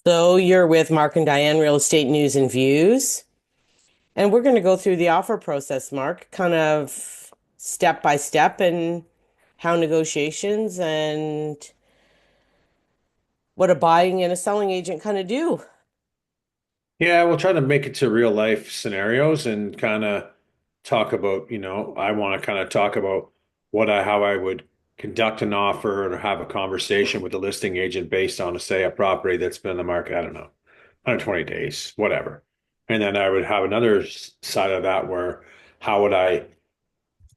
So you're with Mark and Diane Real Estate News and Views, and we're going to go through the offer process, Mark, kind of step by step and how negotiations and what a buying and a selling agent kind of do. Yeah, we'll try to make it to real life scenarios and kind of talk about, I want to kind of talk about how I would conduct an offer or have a conversation with the listing agent based on, say, a property that's been in the market, I don't know, 120 days, whatever. And then I would have another side of that where how would I,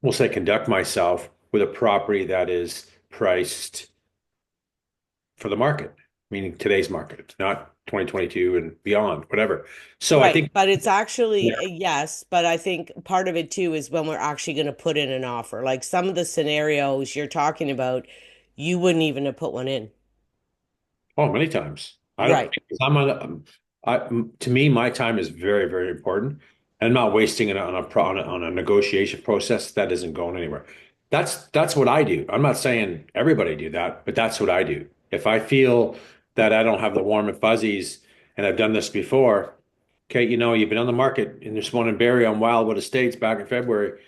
we'll say, conduct myself with a property that is priced for the market, meaning today's market, not 2022 and beyond, whatever. So I Right, think but it's actually yeah. a yes, but I think part of it too is when we're actually going to put in an offer. Like some of the scenarios you're talking about, you wouldn't even have put one in. Oh, many times. I don't, Right. because I'm on, to me, my time is very, very important. I'm not wasting it on on a negotiation process that isn't going anywhere. That's what I do. I'm not saying everybody do that, but that's what I do. If I feel that I don't have the warm and fuzzies, and I've done this before, okay, you've been on the market, and there's one in Barrie on Wildwood Estates back in February.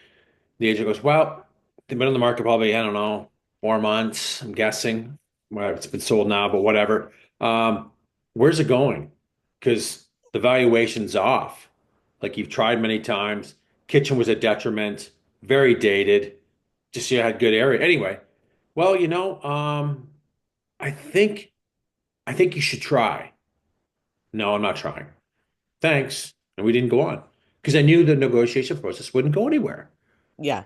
The agent goes, well, they've been on the market probably, I don't know, 4 months, I'm guessing. Well, it's been sold now, but whatever. Um, where's it going? Because the valuation's off. Like you've tried many times. Kitchen was a detriment, very dated. Just you had good area. Anyway, well, I think I think you should try. No, I'm not trying. Thanks. And we didn't go on because I knew the negotiation process wouldn't go anywhere. Yeah.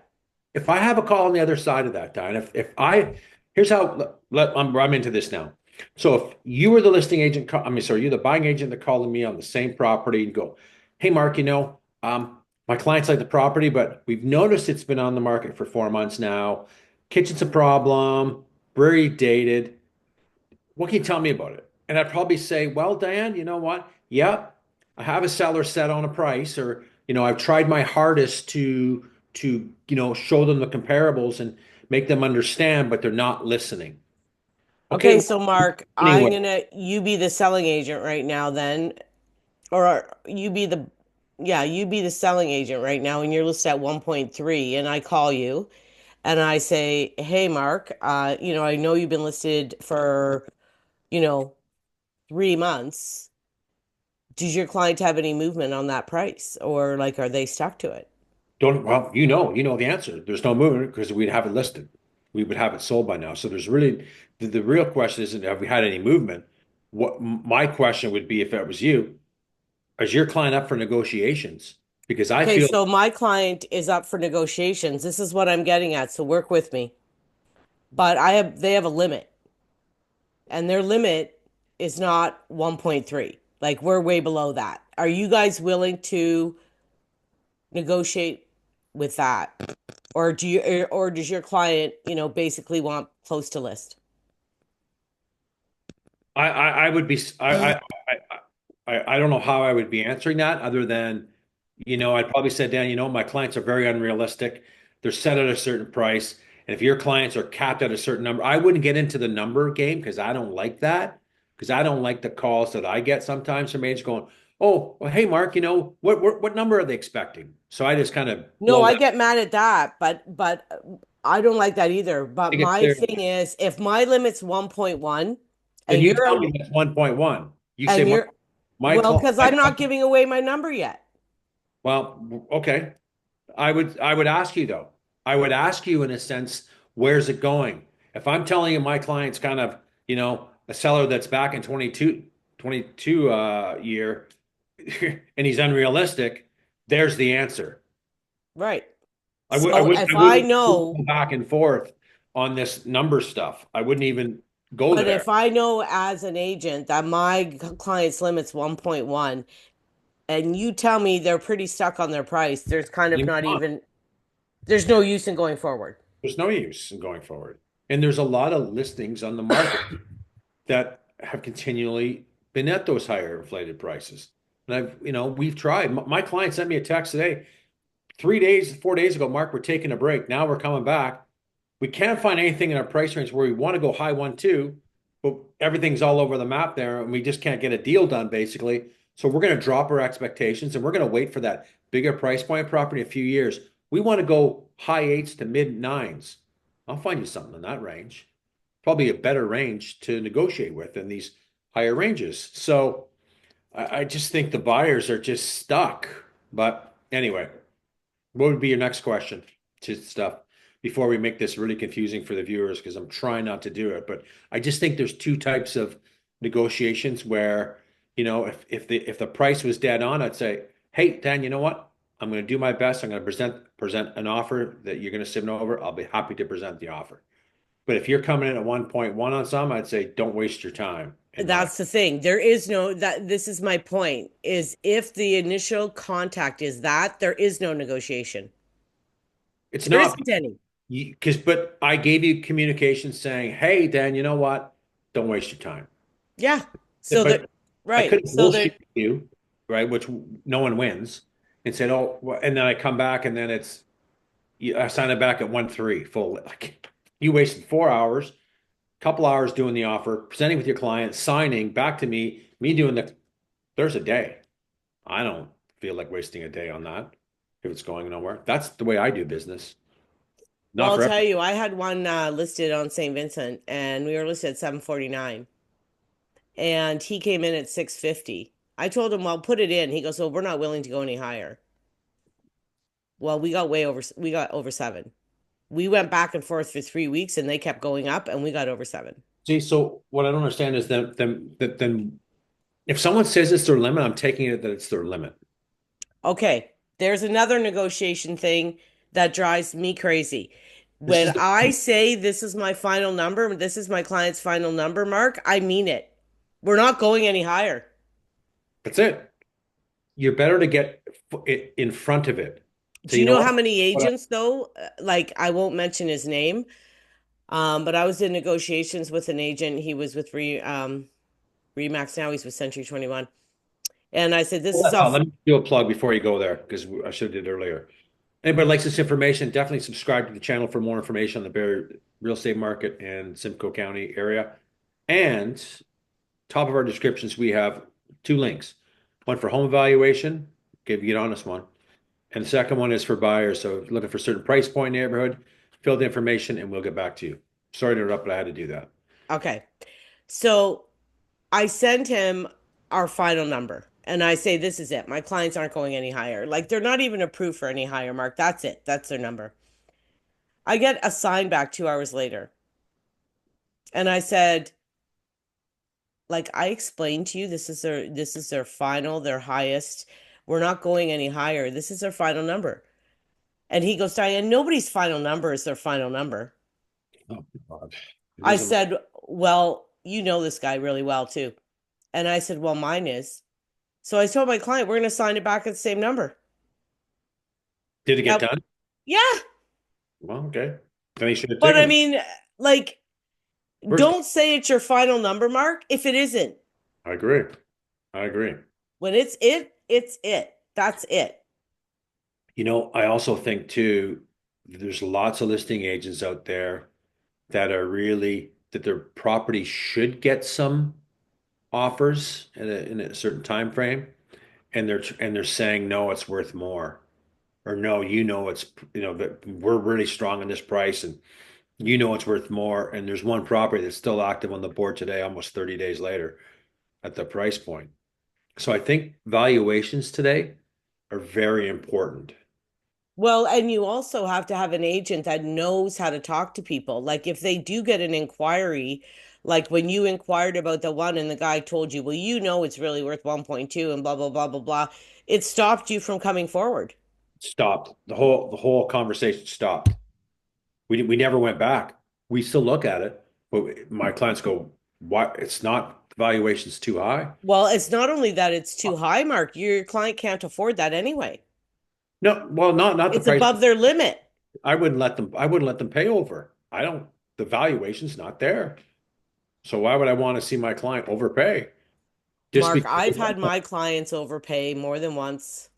If I have a call on the other side of that, Diane, here's how I'm into this now. So if you were the listing agent, sorry, you're the buying agent that calling me on the same property and go, hey, Mark, my clients like the property, but we've noticed it's been on the market for 4 months now. Kitchen's a problem, very dated. What can you tell me about it? And I'd probably say, well, Diane, you know what? Yep, I have a seller set on a price, or I've tried my hardest to show them the comparables and make them understand, but they're not listening. Okay, Okay, well, so Mark, anyway, you be the selling agent right now then, or you be the selling agent right now, and you're listed at 1.3, and I call you and I say, hey, Mark, I know you've been listed for, you know, 3 months. Does your client have any movement on that price, or like, are they stuck to it? don't well, you know the answer. There's no movement because we'd have it listed. We would have it sold by now. So there's really the real question isn't have we had any movement? What my question would be if that was you, is your client up for negotiations? Because I Okay, feel so my client is up for negotiations. This is what I'm getting at, so work with me. But they have a limit, and their limit is not 1.3. Like we're way below that. Are you guys willing to negotiate with that? Or does your client, basically want close to list? I would be I don't know how I would be answering that other than, I'd probably say, Dan, my clients are very unrealistic. They're set at a certain price. And if your clients are capped at a certain number, I wouldn't get into the number game because I don't like that. Because I don't like the calls that I get sometimes from agents going, oh, well, hey, Mark, what number are they expecting? So I just kind of No, blow I that. get mad at that, but I don't like that either. But I get my clear. thing is if my limit's 1.1 Then and you you're tell me that's 1.1. You say, and Mark, you're my well, call, because I'm not giving away my number yet. well, okay. I would ask you though. I would ask you in a sense, where's it going? If I'm telling you my client's kind of, a seller that's back in 22 year and he's unrealistic, there's the answer. Right. I would I So would if I I wouldn't go know, back and forth on this number stuff. I wouldn't even go but there. if I know as an agent that my client's limit's 1.1 and you tell me they're pretty stuck on their price, there's kind of You move not on. even, there's no use in going forward. There's no use in going forward. And there's a lot of listings on the market that have continually been at those higher inflated prices. And we've tried. My client sent me a text today, 3 days, 4 days ago, Mark, we're taking a break. Now we're coming back. We can't find anything in our price range where we want to go high 1.2, but everything's all over the map there, and we just can't get a deal done basically. So we're going to drop our expectations, and we're going to wait for that bigger price point property in a few years. We want to go high eights to mid nines. I'll find you something in that range. Probably a better range to negotiate with than these higher ranges. So I just think the buyers are just stuck. But anyway, what would be your next question to stuff before we make this really confusing for the viewers? Because I'm trying not to do it, but I just think there's two types of negotiations where, if the price was dead on, I'd say, hey, Dan, you know what? I'm going to do my best. I'm going to present an offer that you're going to submit over. I'll be happy to present the offer. But if you're coming in at 1.1 on some, I'd say don't waste your time in my. That's the thing. There is no that this is my point is if the initial contact is that, there is no negotiation. It's There not isn't any. but I gave you communication saying, hey, Dan, you know what? Don't waste your time. Yeah. So that But I right. could have So that bullshit you, right? Which no one wins, and said, "Oh," and then I come back, and then I sign it back at 1.3 full. Like you wasted 4 hours, couple hours doing the offer, presenting with your client, signing back to me doing the. There's a day. I don't feel like wasting a day on that if it's going nowhere. That's the way I do business. well, Not I'll for tell everyone. you, I had one listed on St. Vincent and we were listed at 749 and he came in at 650. I told him, well, put it in. He goes, well, we're not willing to go any higher. Well, we got over seven. We went back and forth for 3 weeks and they kept going up and we got over seven. See, so what I don't understand is then if someone says it's their limit, I'm taking it that it's their limit. Okay, there's another negotiation thing that drives me crazy. This When is the I say this is my final number, this is my client's final number, Mark, I mean it. We're not going any higher. That's it. You're better to get it in front of it. So Do you you know know what? how many What agents though? Like I won't mention his name, but I was in negotiations with an agent. He was with Remax now. He's with Century 21, and I said, "This is Hold on, off." let me do a plug before you go there because I should have did earlier. Anybody likes this information, definitely subscribe to the channel for more information on the Barrie real estate market and Simcoe County area. And top of our descriptions, we have two links. One for home evaluation, give you an honest one. And the second one is for buyers. So if you're looking for a certain price point neighborhood, fill the information and we'll get back to you. Sorry to interrupt, but I had to do that. Okay, so I send him our final number and I say, this is it. My clients aren't going any higher. Like they're not even approved for any higher, Mark. That's it. That's their number. I get a sign back 2 hours later. And I said, like I explained to you, this is their final, their highest. We're not going any higher. This is their final number. And he goes, Diane, nobody's final number is their final number. Oh, God. It I is a, said, well, you know this guy really well too. And I said, well, mine is. So I told my client, we're going to sign it back at the same number. did it get Now, done? yeah, Well, okay. Then he should have but I taken it. mean, like, Where's, don't say it's your final number, Mark, if it isn't. I agree. I agree. When it's it, it's it. That's it. I also think too, there's lots of listing agents out there that are really that their property should get some offers in a certain time frame, and they're saying no, it's worth more, or no, it's that we're really strong on this price, and it's worth more. And there's one property that's still active on the board today, almost 30 days later, at the price point. So I think valuations today are very important. Well, and you also have to have an agent that knows how to talk to people. Like if they do get an inquiry, like when you inquired about the one and the guy told you, well, it's really worth 1.2 and blah, blah, blah, blah, blah. It stopped you from coming forward. Stopped. The whole conversation stopped. We never went back. We still look at it, but my clients go, "Why? It's not valuation's too high." Well, it's not only that it's too high, Mark, your client can't afford that anyway. No, well, not the It's price. above their limit. I wouldn't let them pay over. I don't. The valuation's not there. So why would I want to see my client overpay just Mark, because? I've had my clients overpay more than once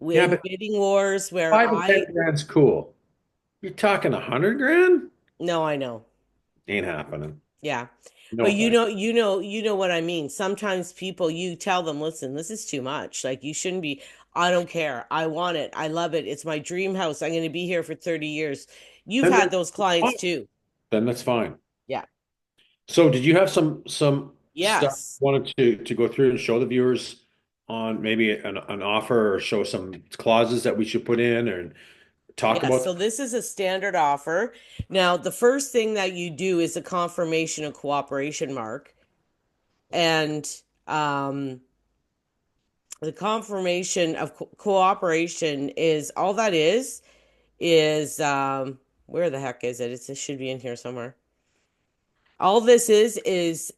Yeah, in but bidding wars where 5 or 10 grand's cool. You're talking 100 grand? no, I know. Ain't happening. Yeah. No But effect. you know what I mean. Sometimes people, you tell them, listen, this is too much. Like you shouldn't be, I don't care. I want it. I love it. It's my dream house. I'm going to be here for 30 years. You've Then had that's those clients fine. too. Then that's fine. Yeah. So did you have some stuff Yes. you wanted to go through and show the viewers on maybe an offer or show some clauses that we should put in or talk Yes. about? So this is a standard offer. Now, the first thing that you do is a confirmation of cooperation, Mark. And um, the confirmation of cooperation is all that is where the heck is it? It should be in here somewhere. All this is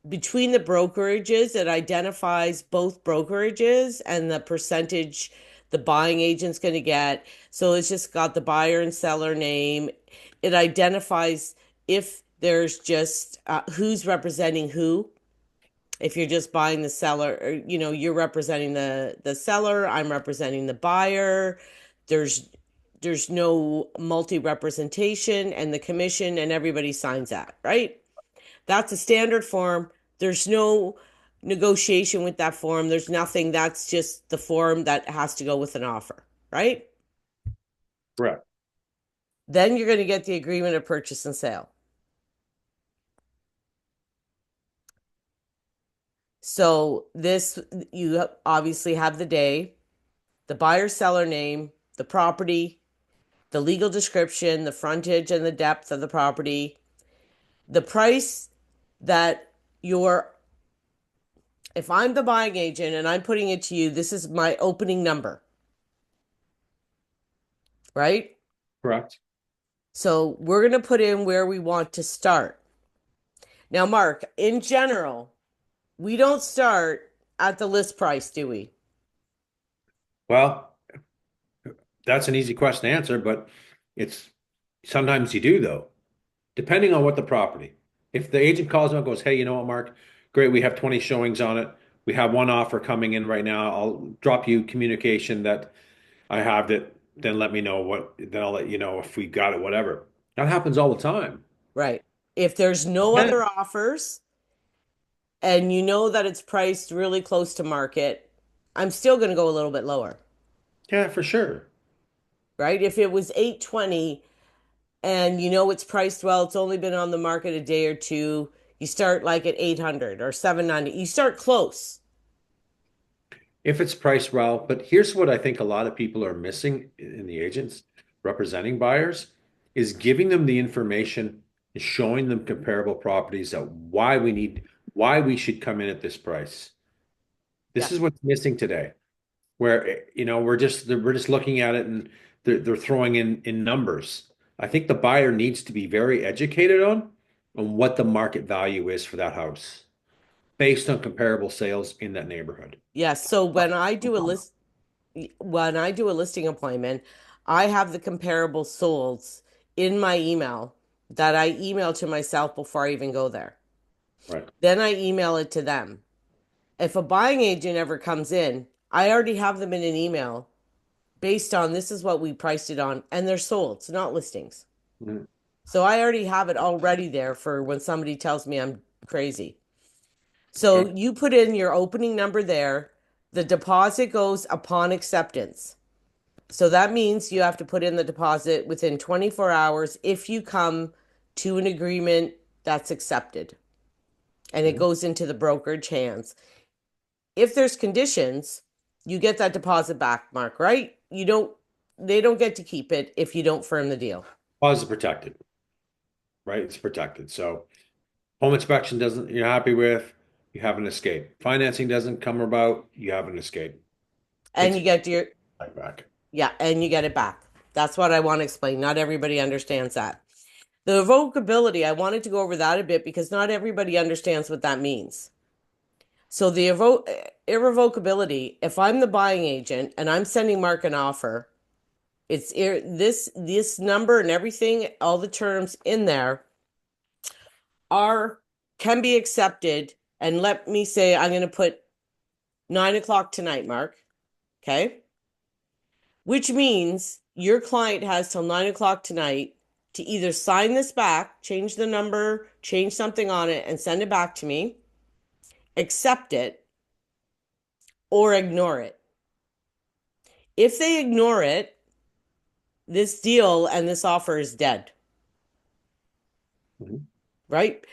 between the brokerages, it identifies both brokerages and the percentage the buying agent's going to get. So it's just got the buyer and seller name. It identifies if there's just who's representing who. If you're just buying the seller, or, you're representing the seller, I'm representing the buyer. There's there's no multi representation, and the commission and everybody signs that, right? That's a standard form. There's no negotiation with that form. There's nothing. That's just the form that has to go with an offer, right? Correct. Then you're going to get the agreement of purchase and sale. So this, you obviously have the day, the buyer seller name, the property, the legal description, the frontage and the depth of the property, the price that you're, if I'm the buying agent and I'm putting it to you, this is my opening number, right? Correct. So we're going to put in where we want to start. Now, Mark, in general, we don't start at the list price, do we? Well, that's an easy question to answer, but it's sometimes you do though, depending on what the property. If the agent calls me and goes, "Hey, you know what, Mark? Great, we have 20 showings on it. We have one offer coming in right now. I'll drop you communication that I have it. Then let me know what. Then I'll let you know if we got it, whatever." That happens all the time. Right. If there's no Yeah, other offers and you know that it's priced really close to market, I'm still going to go a little bit lower, yeah, for sure. right? If it was 820 and you know it's priced well, it's only been on the market a day or two, you start like at 800 or 790. You start close. If it's priced well, but here's what I think a lot of people are missing in the agents representing buyers is giving them the information and showing them comparable properties that why we should come in at this price. Yeah. This is what's missing today, where we're just looking at it and they're throwing in numbers. I think the buyer needs to be very educated on what the market value is for that house based on comparable sales in that neighborhood. Yeah. So when I do a listing appointment, I have the comparable solds in my email that I email to myself before I even go there. Right. Then I email it to them. If a buying agent ever comes in, I already have them in an email based on this is what we priced it on, and they're sold, it's not listings. Mhm. So I already have it already there for when somebody tells me I'm crazy. So Okay. you put in your opening number there. The deposit goes upon acceptance. So that means you have to put in the deposit within 24 hours if you come to an agreement that's accepted and it Mhm. goes into the brokerage hands. If there's conditions, you get that deposit back, Mark, right? They don't get to keep it if you don't firm the deal. Cause is protected, right? It's protected. So home inspection doesn't, you're happy with, you have an escape. Financing doesn't come about, you have an escape. And It's you get your, back. yeah, and you get it back. That's what I want to explain. Not everybody understands that. The revocability, I wanted to go over that a bit because not everybody understands what that means. So the irrevocability, if I'm the buying agent and I'm sending Mark an offer, this number and everything, all the terms in there are can be accepted. And let me say I'm going to put 9 o'clock tonight, Mark. Okay, which means your client has till 9 o'clock tonight to either sign this back, change the number, change something on it, and send it back to me, accept it, or ignore it. If they ignore it, this deal and this offer is dead, Mhm. right?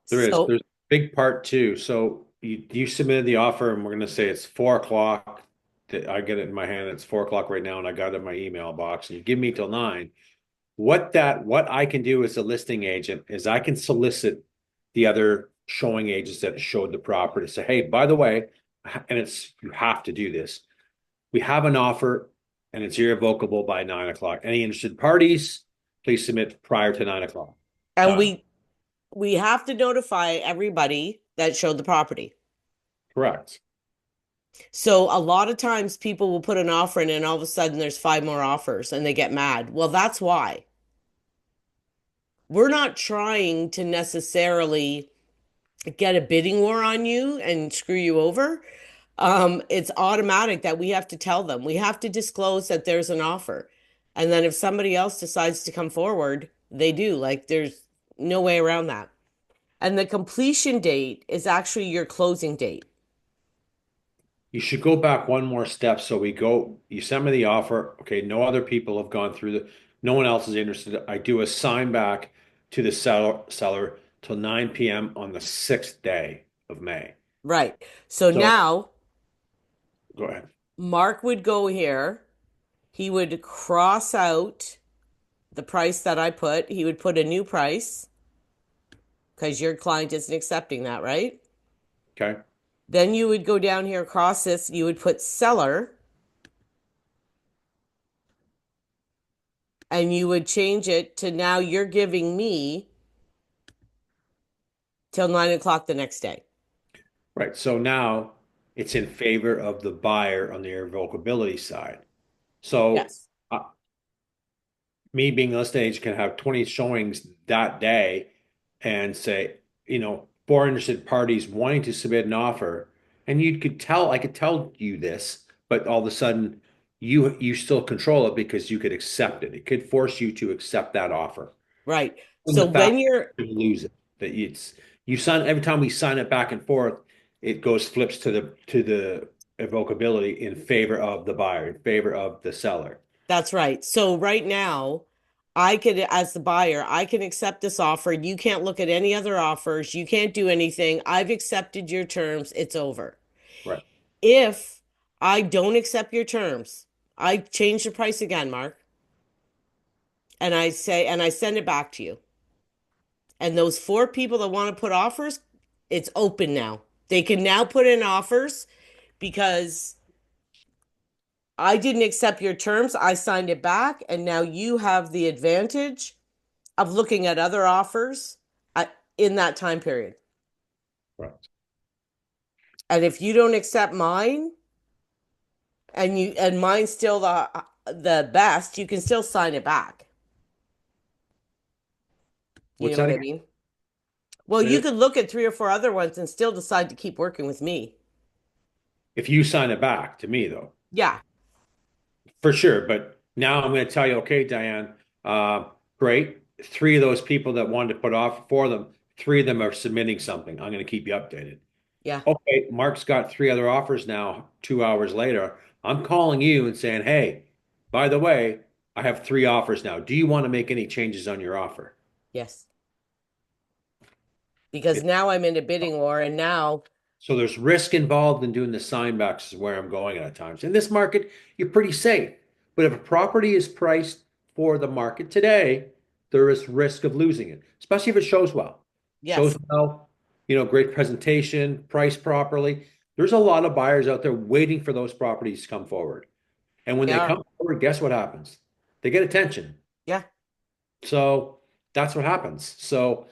There is. So, There's a big part too. So you submitted the offer, and we're going to say it's 4 o'clock. I get it in my hand. It's 4 o'clock right now, and I got it in my email box. And you give me till 9. What I can do as a listing agent is I can solicit the other showing agents that showed the property. Say, hey, by the way, and it's you have to do this. We have an offer, and it's irrevocable by 9 o'clock. Any interested parties, please submit prior to 9 o'clock. and Done. we have to notify everybody that showed the property. Correct. So a lot of times people will put an offer in and all of a sudden there's five more offers and they get mad. Well, that's why. We're not trying to necessarily get a bidding war on you and screw you over. It's automatic that we have to tell them. We have to disclose that there's an offer. And then if somebody else decides to come forward, they do. Like there's no way around that. And the completion date is actually your closing date. You should go back one more step. So you send me the offer. Okay, no other people have gone through no one else is interested. I do a sign back to the seller till 9 p.m. on the 6th day of May. Right. So So now go ahead. Mark would go here. He would cross out the price that I put. He would put a new price because your client isn't accepting that, right? Okay. Then you would go down here across this. You would put seller and you would change it to now you're giving me till 9 o'clock the next day. Right. So now it's in favor of the buyer on the irrevocability side. So Yes. me being a listing agent can have 20 showings that day and say, four interested parties wanting to submit an offer. And I could tell you this, but all of a sudden you still control it because you could accept it. It could force you to accept that offer. Right. And So the fact when you're, that you lose it, that it's you sign every time we sign it back and forth, it goes flips to the irrevocability in favor of the buyer, in favor of the seller. that's right. So right now, I could, as the buyer, I can accept this offer. You can't look at any other offers. You can't do anything. I've accepted your terms. It's over. Right. If I don't accept your terms, I change the price again, Mark, and I say, and I send it back to you. And those four people that want to put offers, it's open now. They can now put in offers because I didn't accept your terms. I signed it back, and now you have the advantage of looking at other offers in that time period. Right. And if you don't accept mine, and mine's still the best, you can still sign it back. You What's know that what I again? mean? Well, Say you it. could look at three or four other ones and still decide to keep working with me. If you sign it back to me, though, Yeah. for sure. But now I'm going to tell you, okay, Diane, uh, great. Three of those people that wanted to put off for them, three of them are submitting something. I'm going to keep you updated. Yeah. Okay, Mark's got three other offers now, 2 hours later. I'm calling you and saying, hey, by the way, I have three offers now. Do you want to make any changes on your offer? Yes. Because It, now I'm in a bidding war and now, so there's risk involved in doing the sign backs is where I'm going at times. In this market, you're pretty safe. But if a property is priced for the market today, there is risk of losing it, especially if it shows well. Shows yes, well, great presentation, priced properly. There's a lot of buyers out there waiting for those properties to come forward. And when they they are. come forward, guess what happens? They get attention. Yeah. So that's what happens. So,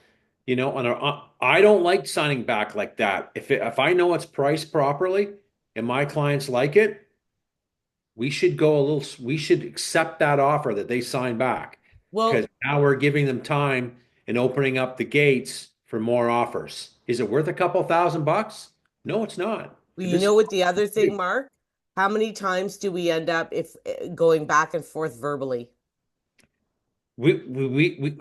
I don't like signing back like that. If I know it's priced properly and my clients like it, we should accept that offer that they sign back because Well, now we're giving them time and opening up the gates for more offers. Is it worth a couple $1,000? No, it's not. you This know what the other thing, Mark? How many times do we end up if going back and forth verbally? we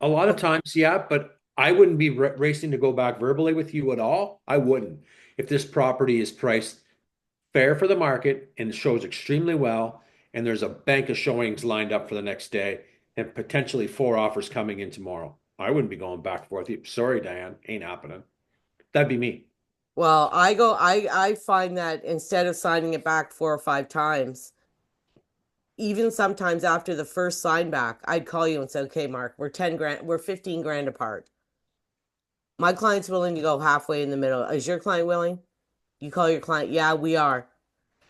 a lot of times, yeah, but I wouldn't be racing to go back verbally with you at all. I wouldn't. If this property is priced fair for the market and shows extremely well, and there's a bank of showings lined up for the next day, and potentially four offers coming in tomorrow, I wouldn't be going back and forth. Sorry, Diane, ain't happening. That'd be me. Well, I find that instead of signing it back 4 or 5 times, even sometimes after the first sign back, I'd call you and say, okay, Mark, we're 10 grand, we're 15 grand apart. My client's willing to go halfway in the middle. Is your client willing? You call your client, yeah, we are.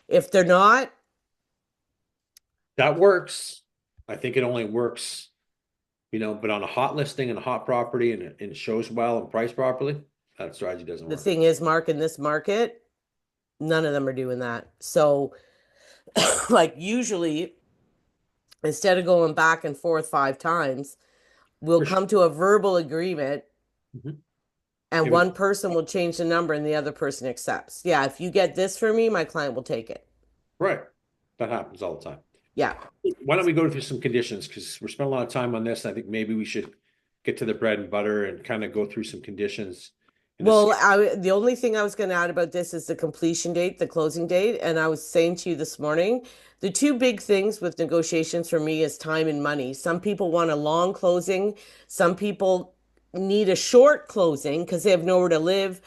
If they're not, That works. I think it only works, but on a hot listing and a hot property and it shows well and priced properly, that strategy doesn't the work. thing is, Mark, in this market, none of them are doing that. So, like, usually, instead of going back and forth 5 times, we'll For sure. come to a verbal agreement Mhm. and Give it one person will change the number and the other person accepts. Yeah, if you get this for me, my client will take it. right. That happens all the time. Yeah. Why don't we go through some conditions? Because we're spending a lot of time on this. I think maybe we should get to the bread and butter and kind of go through some conditions and just see. Well, the only thing I was going to add about this is the completion date, the closing date. And I was saying to you this morning, the two big things with negotiations for me is time and money. Some people want a long closing, some people need a short closing because they have nowhere to live.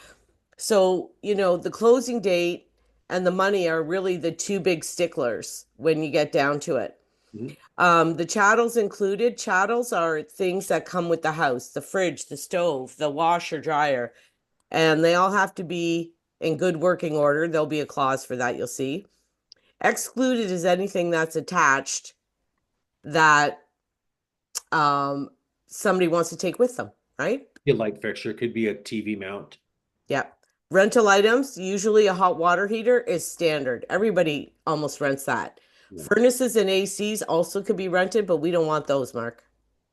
So, the closing date and the money are really the two big sticklers when you get down to it. Mhm. The chattels included. Chattels are things that come with the house, the fridge, the stove, the washer, dryer, and they all have to be in good working order. There'll be a clause for that, you'll see. Excluded is anything that's attached that um, somebody wants to take with them, right? Your light fixture could be a TV mount. Yep. Rental items, usually a hot water heater is standard. Everybody almost rents that. Yeah. Furnaces and ACs also could be rented, but we don't want those, Mark.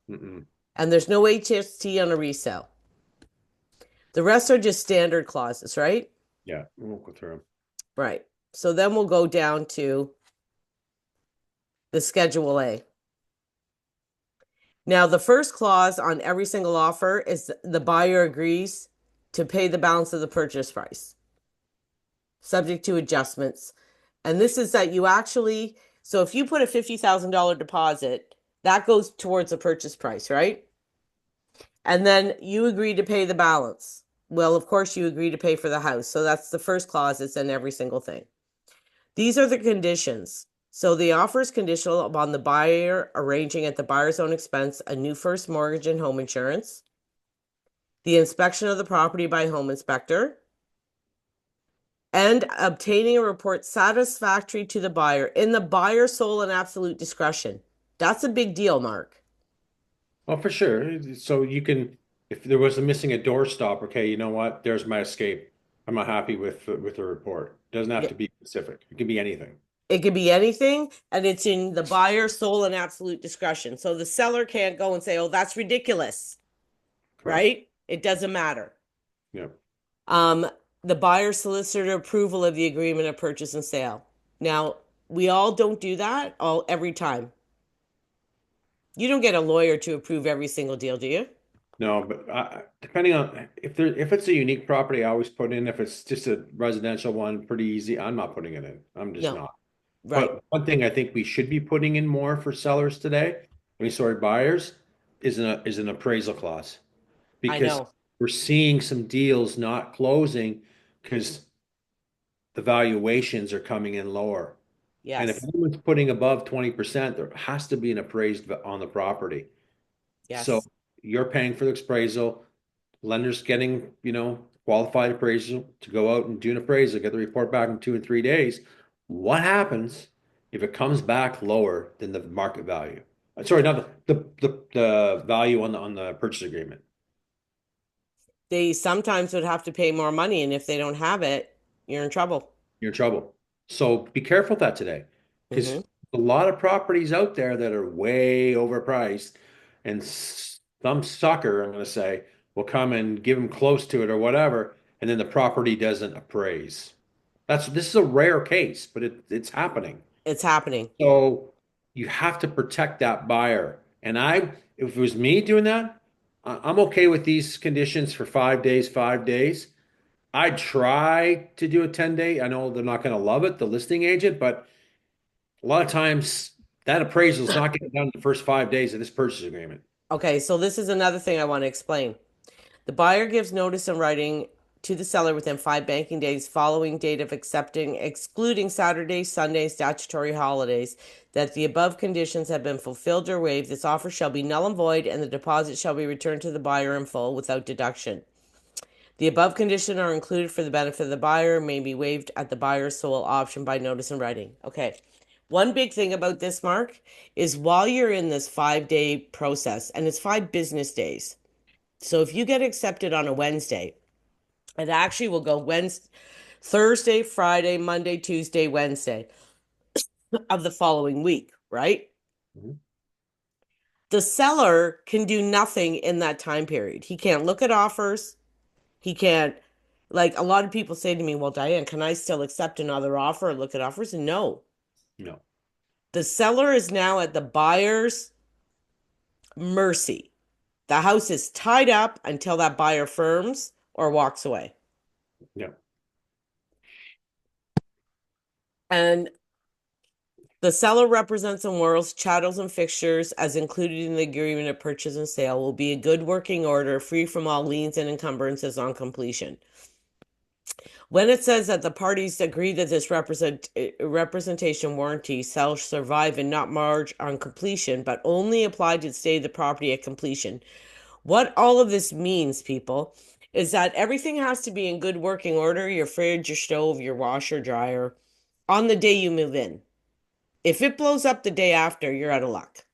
Mm-mm. And there's no HST on a resale. The rest are just standard clauses, right? Yeah, we won't go through them. Right. So then we'll go down to the Schedule A. Now, the first clause on every single offer is the buyer agrees to pay the balance of the purchase price, subject to adjustments. And this is that you actually, so if you put a $50,000 deposit, that goes towards the purchase price, right? And then you agree to pay the balance. Well, of course, you agree to pay for the house. So that's the first clause. It's in every single thing. These are the conditions. So the offer is conditional upon the buyer arranging at the buyer's own expense a new first mortgage and home insurance, the inspection of the property by a home inspector, and obtaining a report satisfactory to the buyer in the buyer's sole and absolute discretion. That's a big deal, Mark. Well, for sure. So you can, if there was a missing a doorstop, okay, you know what? There's my escape. I'm not happy with the report. Doesn't have Yeah, to be specific. It can be anything. it could be anything, and it's in the buyer's sole and absolute discretion. So the seller can't go and say, oh, that's ridiculous, Correct. right? It doesn't matter. Yeah. Um, the buyer solicitor approval of the agreement of purchase and sale. Now, we all don't do that all every time. You don't get a lawyer to approve every single deal, do you? No, but depending on if it's a unique property, I always put in. If it's just a residential one, pretty easy. I'm not putting it in. I'm just No, not. right. But one thing I think we should be putting in more for sellers today, sorry, buyers, is an appraisal clause I because know. we're seeing some deals not closing because the valuations are coming in lower. And if Yes. anyone's putting above 20%, there has to be an appraised on the property. So Yes. you're paying for the appraisal, lender's getting, qualified appraisal to go out and do an appraisal, get the report back in 2 and 3 days. What happens if it comes back lower than the market value? Sorry, not the value on the purchase agreement. They sometimes would have to pay more money, and if they don't have it, you're in trouble. You're in trouble. So be careful with that today, Hmm. because a lot of properties out there that are way overpriced, and some sucker, I'm going to say, will come and give them close to it or whatever, and then the property doesn't appraise. This is a rare case, but it's happening. It's happening. So you have to protect that buyer. And if it was me doing that, I'm okay with these conditions for 5 days, 5 days. I'd try to do a 10-day. I know they're not going to love it, the listing agent, but a lot of times that appraisal is not getting done in the first 5 days of this purchase agreement. Okay, so this is another thing I want to explain. The buyer gives notice in writing to the seller within 5 banking days following date of accepting, excluding Saturdays, Sundays, statutory holidays, that the above conditions have been fulfilled or waived. This offer shall be null and void, and the deposit shall be returned to the buyer in full without deduction. The above conditions are included for the benefit of the buyer, may be waived at the buyer's sole option by notice in writing. Okay. One big thing about this, Mark, is while you're in this 5 day process, and it's 5 business days. So if you get accepted on a Wednesday, it actually will go Wednesday, Thursday, Friday, Monday, Tuesday, Wednesday of the following week, right? Mhm. The seller can do nothing in that time period. He can't look at offers. He can't, like a lot of people say to me, well, Diane, can I still accept another offer or look at offers? And no. No. The seller is now at the buyer's mercy. The house is tied up until that buyer firms or walks away. No. And the seller represents and worlds, chattels, and fixtures as included in the agreement of purchase and sale will be a good working order, free from all liens and encumbrances on completion. When it says that the parties agree that this representation warranty shall survive and not merge on completion, but only apply to the state of the property at completion. What all of this means, people, is that everything has to be in good working order, your fridge, your stove, your washer, dryer, on the day you move in. If it blows up the day after, you're out of luck.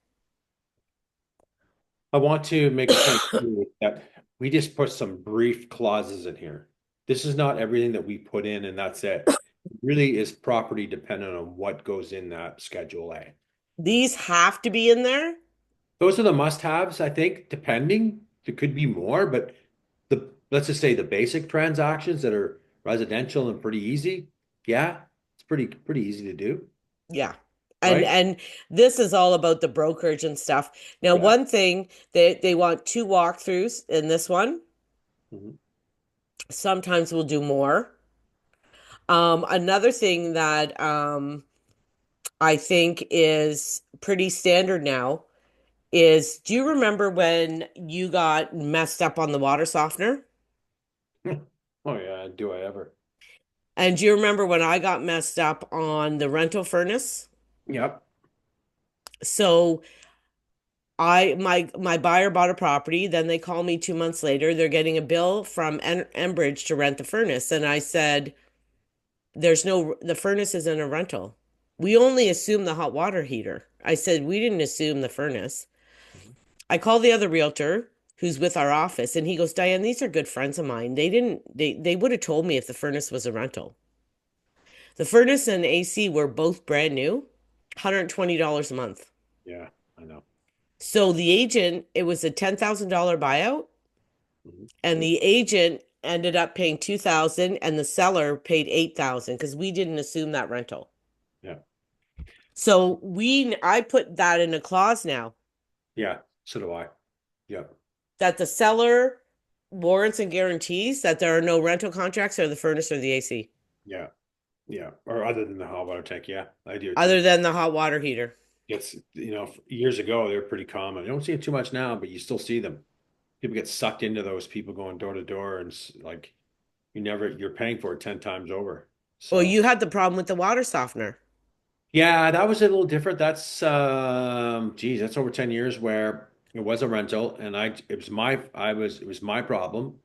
I want to make a point too that we just put some brief clauses in here. This is not everything that we put in and that's it. It really is property dependent on what goes in that Schedule A. These have to be in there. Those are the must-haves, I think, depending. There could be more, but let's just say the basic transactions that are residential and pretty easy. Yeah, it's pretty easy to do, Yeah. And right? and this is all about the brokerage and stuff. Now, Yeah. one thing they want two walkthroughs in this one. Mhm. Sometimes we'll do more. Another thing that I think is pretty standard now is do you remember when you got messed up on the water softener? Oh yeah, do I ever? And do you remember when I got messed up on the rental furnace? Yep. So my buyer bought a property, then they call me 2 months later. They're getting a bill from Enbridge to rent the furnace. And I said, the furnace isn't a rental. We only assume the hot water heater. I said, we didn't assume the furnace. Mhm. I called the other realtor who's with our office and he goes, Diane, these are good friends of mine. They would have told me if the furnace was a rental. The furnace and AC were both brand new, $120 a month. Yeah, I know. So the agent, it was a $10,000 buyout, Mhm. and the agent ended up paying 2,000 and the seller paid 8,000 because we didn't assume that rental. Yeah. So I put that in a clause now Yeah, so do I. Yep. that the seller warrants and guarantees that there are no rental contracts or the furnace or the AC, Yeah. Yeah. Or other than the hot water tank. Yeah, I do too. other than the hot water heater. It's, years ago, they were pretty common. I don't see it too much now, but you still see them. People get sucked into those people going door to door and like you're paying for it 10 times over. Well, So, you had the problem with the water softener. yeah, that was a little different. Geez, that's over 10 years where it was a rental and it was my problem.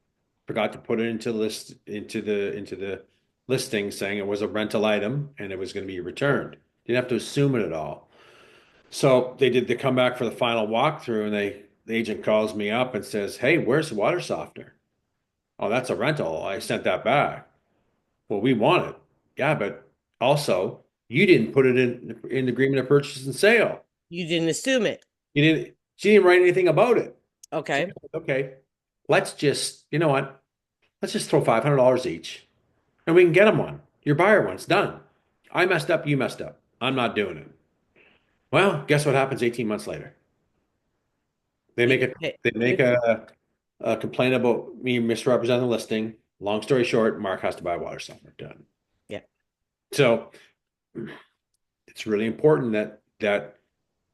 Forgot to put it into the listing saying it was a rental item and it was going to be returned. Didn't have to assume it at all. So they come back for the final walkthrough and the agent calls me up and says, "Hey, where's the water softener?" "Oh, that's a rental. I sent that back." "Well, we want it." "Yeah, but also you didn't put it in the agreement of purchase and sale. You didn't assume it. She didn't write anything about it." So, Okay. okay, you know what? Let's just throw $500 each and we can get them one. Your buyer one's done. I messed up, you messed up. I'm not doing it. Well, guess what happens 18 months later? They You make get a paid. they make a complaint about me misrepresenting the listing. Long story short, Mark has to buy water softener done. Yeah. So it's really important that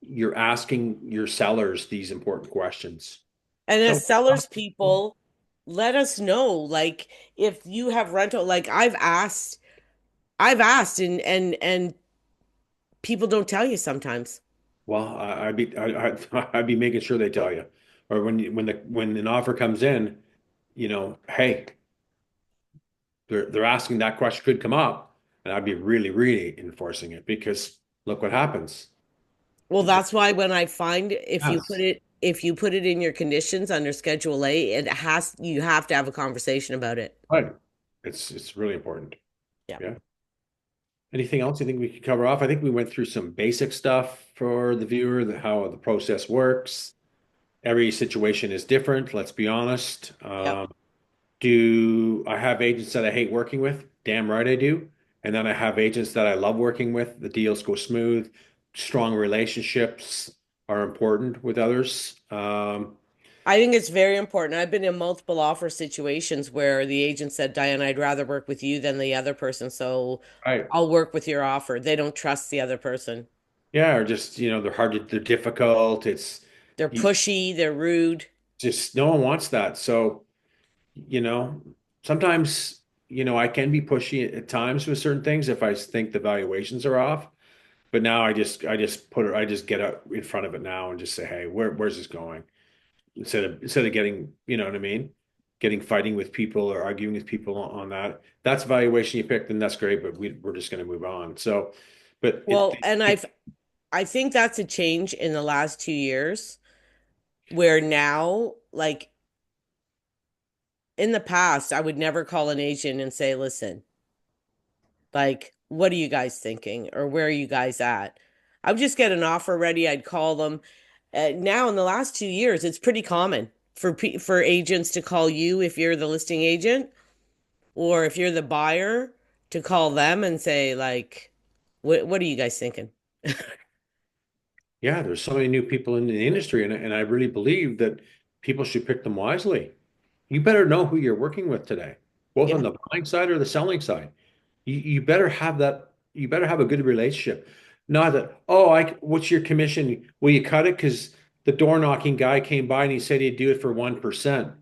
you're asking your sellers these important questions. And So, as sellers people, let us know, like, if you have rental, like I've asked and people don't tell you sometimes. well, I'd be making sure they tell you, or when an offer comes in, hey, they're asking that question could come up, and I'd be really, really enforcing it because look what happens. Well, that's why when I find Yes, if you put it in your conditions under Schedule A, you have to have a conversation about it. right. It's really important. Yeah. Yeah. Anything else you think we could cover off? I think we went through some basic stuff for the viewer, how the process works. Every situation is different, let's be honest. Yep. Do I have agents that I hate working with? Damn right I do. And then I have agents that I love working with. The deals go smooth. Strong relationships are important with others. I think it's very important. I've been in multiple offer situations where the agent said, Diane, I'd rather work with you than the other person, so Right. I'll work with your offer. They don't trust the other person. Yeah, or just, they're difficult. They're You pushy, they're rude. just, no one wants that. So, sometimes, I can be pushy at times with certain things if I think the valuations are off. But now I just get out in front of it now and just say, hey, where's this going? Instead of getting, you know what I mean? Getting fighting with people or arguing with people on that. That's valuation you picked, and that's great, but we're just going to move on. So, but Well, and I think that's a change in the last 2 years where now, like in the past, I would never call an agent and say, listen, like, what are you guys thinking? Or where are you guys at? I would just get an offer ready. I'd call them. Now, in the last 2 years, it's pretty common for agents to call you if you're the listing agent, or if you're the buyer, to call them and say, like, what are you guys thinking? yeah, there's so many new people in the industry, and I really believe that people should pick them wisely. You better know who you're working with today, both on Yeah. the buying side or the selling side. You better have that. You better have a good relationship. Not that, oh, what's your commission? Will you cut it? Because the door knocking guy came by and he said he'd do it for 1%.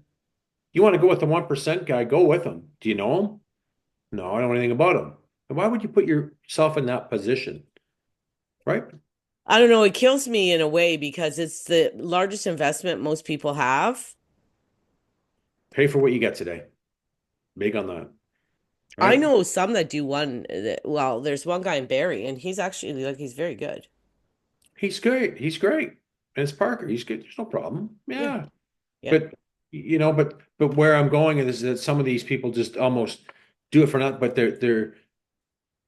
You want to go with the 1% guy, go with him. Do you know him? No, I don't know anything about him. And why would you put yourself in that position? Right? I don't know. It kills me in a way because it's the largest investment most people have. Pay for what you get today. Big on that. I Right? know some that do well, there's one guy in Barrie and he's actually like he's very good. He's great. He's great. And it's Parker. He's good. There's no problem. Yeah. Yeah. Yeah. But but where I'm going is that some of these people just almost do it for nothing, but they're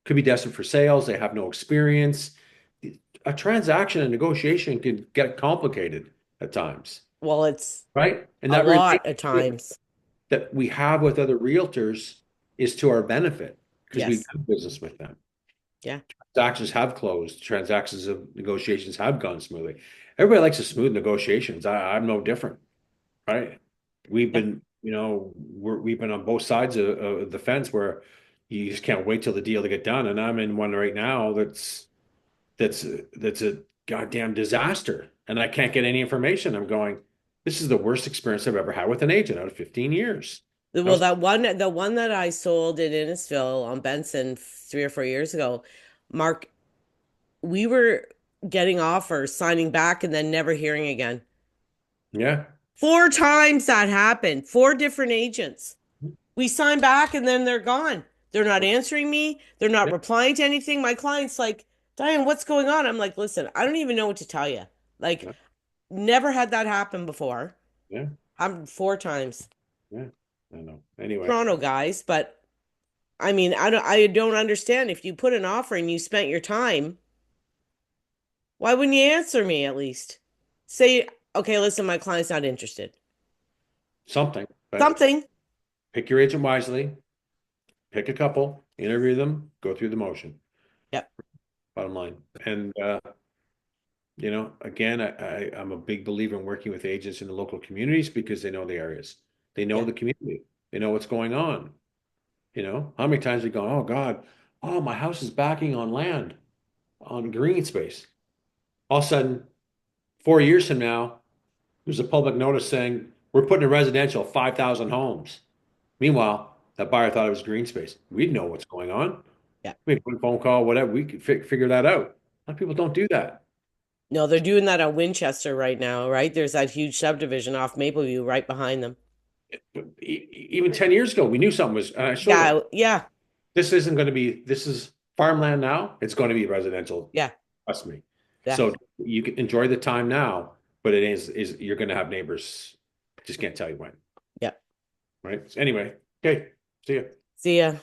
could be destined for sales. They have no experience. A transaction and negotiation can get complicated at times, Well, it's right? And a that lot at relationship times. that we have with other realtors is to our benefit because we Yes. do business with them. Yeah. Transactions have closed. Transactions of negotiations have gone smoothly. Everybody likes a smooth negotiations. I'm no different, right? We've Yeah. been, we've been on both sides of the fence where you just can't wait till the deal to get done. And I'm in one right now that's a goddamn disaster, and I can't get any information. I'm going, this is the worst experience I've ever had with an agent out of 15 years. I Well, was, the one that I sold in Innisfil on Benson 3 or 4 years ago, Mark, we were getting offers, signing back, and then never hearing again. yeah, 4 times that happened, 4 different agents. We sign back and then they're gone. They're not answering me. They're not yeah, replying to anything. My client's like, Diane, what's going on? I'm like, listen, I don't even know what to tell you. Like, yeah, never had that happen before. yeah, I'm 4 times. yeah. I know. Anyway, Toronto guys, but I mean, I don't understand. If you put an offer and you spent your time, why wouldn't you answer me at least? Say, okay, listen, my client's not interested. something, but Something. pick your agent wisely, pick a couple, interview them, go through the motion. Yep. Bottom line. And Again, I'm a big believer in working with agents in the local communities because they know the areas. They know Yeah. the community. They know what's going on. How many times we go, oh God, oh, my house is backing on land, on green space. All of a sudden, 4 years from now, there's a public notice saying we're putting a residential 5,000 homes. Meanwhile, that buyer thought it was green space. We'd know what's going on. Yeah. Make one phone call, whatever. We could figure that out. A lot of people don't do that. No, they're doing that on Winchester right now, right? There's that huge subdivision off Mapleview right behind them. But even 10 years ago, we knew something was, and I showed them, Yeah, yeah, this isn't going to be, this is farmland now. It's going to be residential. yeah, Trust me. yeah, So you can enjoy the time now, but it is you're going to have neighbors. Just can't tell you when. yeah. Right. So anyway, okay. See ya. See ya.